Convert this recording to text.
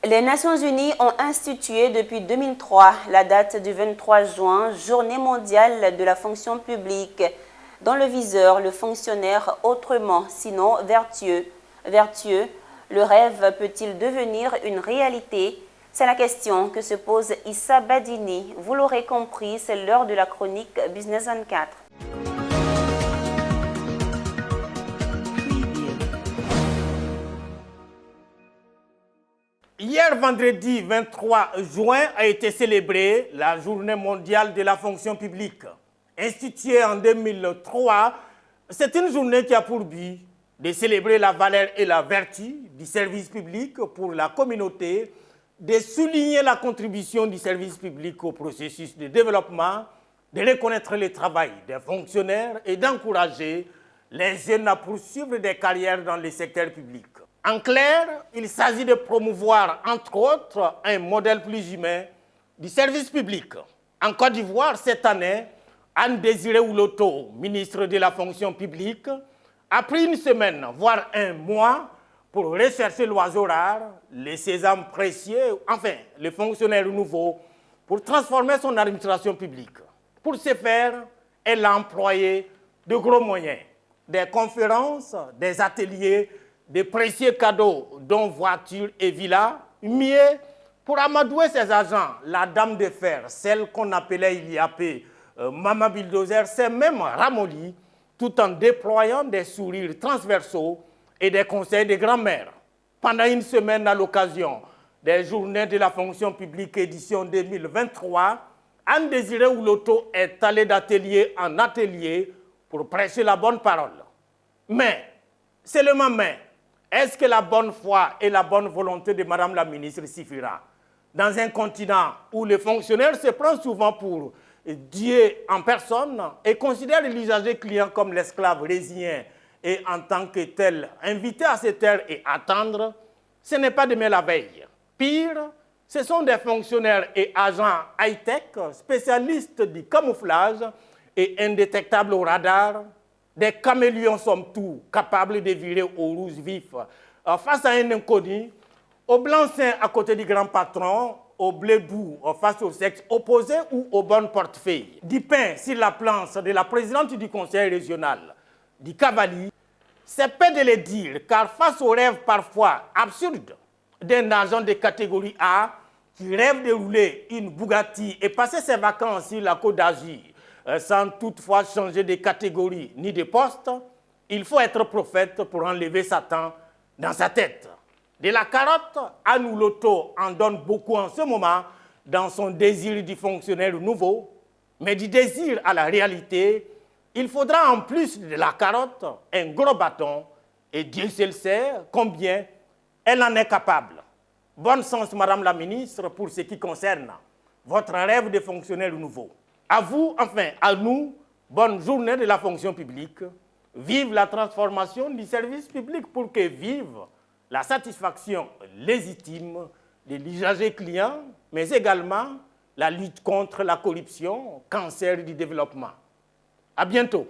Les Nations Unies ont institué depuis 2003 la date du 23 juin, Journée mondiale de la fonction publique. Dans le viseur, le fonctionnaire autrement, sinon vertueux. Vertueux, le rêve peut-il devenir une réalité? C'est la question que se pose Issa Badini. Vous l'aurez compris, c'est l'heure de la chronique Business 24. Hier, vendredi 23 juin, a été célébrée la Journée mondiale de la fonction publique. Instituée en 2003, c'est une journée qui a pour but de célébrer la valeur et la vertu du service public pour la communauté, de souligner la contribution du service public au processus de développement, de reconnaître le travail des fonctionnaires et d'encourager les jeunes à poursuivre des carrières dans le secteur public. En clair, il s'agit de promouvoir, entre autres, un modèle plus humain du service public. En Côte d'Ivoire, cette année, Anne-Désiré Ouloto, ministre de la fonction publique, a pris une semaine, voire un mois, pour rechercher l'oiseau rare, le sésame précieux, enfin, le fonctionnaire nouveau, pour transformer son administration publique. Pour ce faire, elle a employé de gros moyens, des conférences, des ateliers, des précieux cadeaux, dont voitures et villas, mieux pour amadouer ses agents. La dame de fer, celle qu'on appelait il y a peu Mama Bulldozer, s'est même ramollie tout en déployant des sourires transversaux et des conseils de grand-mère. Pendant une semaine, à l'occasion des Journées de la fonction publique édition 2023, Anne-Désiré Ouloto est allée d'atelier en atelier pour prêcher la bonne parole. Mais, seulement mais, est-ce que la bonne foi et la bonne volonté de Madame la ministre suffira? Dans un continent où les fonctionnaires se prennent souvent pour Dieu en personne et considèrent l'usager client comme l'esclave résigné et en tant que tel invité à se taire et attendre, ce n'est pas demain la veille. Pire, ce sont des fonctionnaires et agents high-tech, spécialistes du camouflage et indétectables au radar, des caméléons somme tout, capables de virer au rouge vif face à un inconnu, au blanc-seing à côté du grand patron, au blé doux face au sexe opposé ou au bon portefeuille. Du pain sur la planche de la présidente du conseil régional, du cavalier, c'est peu de le dire, car face aux rêves parfois absurdes d'un agent de catégorie A qui rêve de rouler une Bugatti et passer ses vacances sur la Côte d'Azur, sans toutefois changer de catégorie ni de poste, il faut être prophète pour enlever Satan dans sa tête. De la carotte, Anne Ouloto en donne beaucoup en ce moment dans son désir du fonctionnaire nouveau, mais du désir à la réalité, il faudra en plus de la carotte un gros bâton et Dieu seul sait combien elle en est capable. Bon sens, Madame la ministre, pour ce qui concerne votre rêve de fonctionnaire nouveau. À vous, enfin, à nous, bonne journée de la fonction publique. Vive la transformation du service public pour que vive la satisfaction légitime de l'usager client, mais également la lutte contre la corruption, cancer du développement. À bientôt.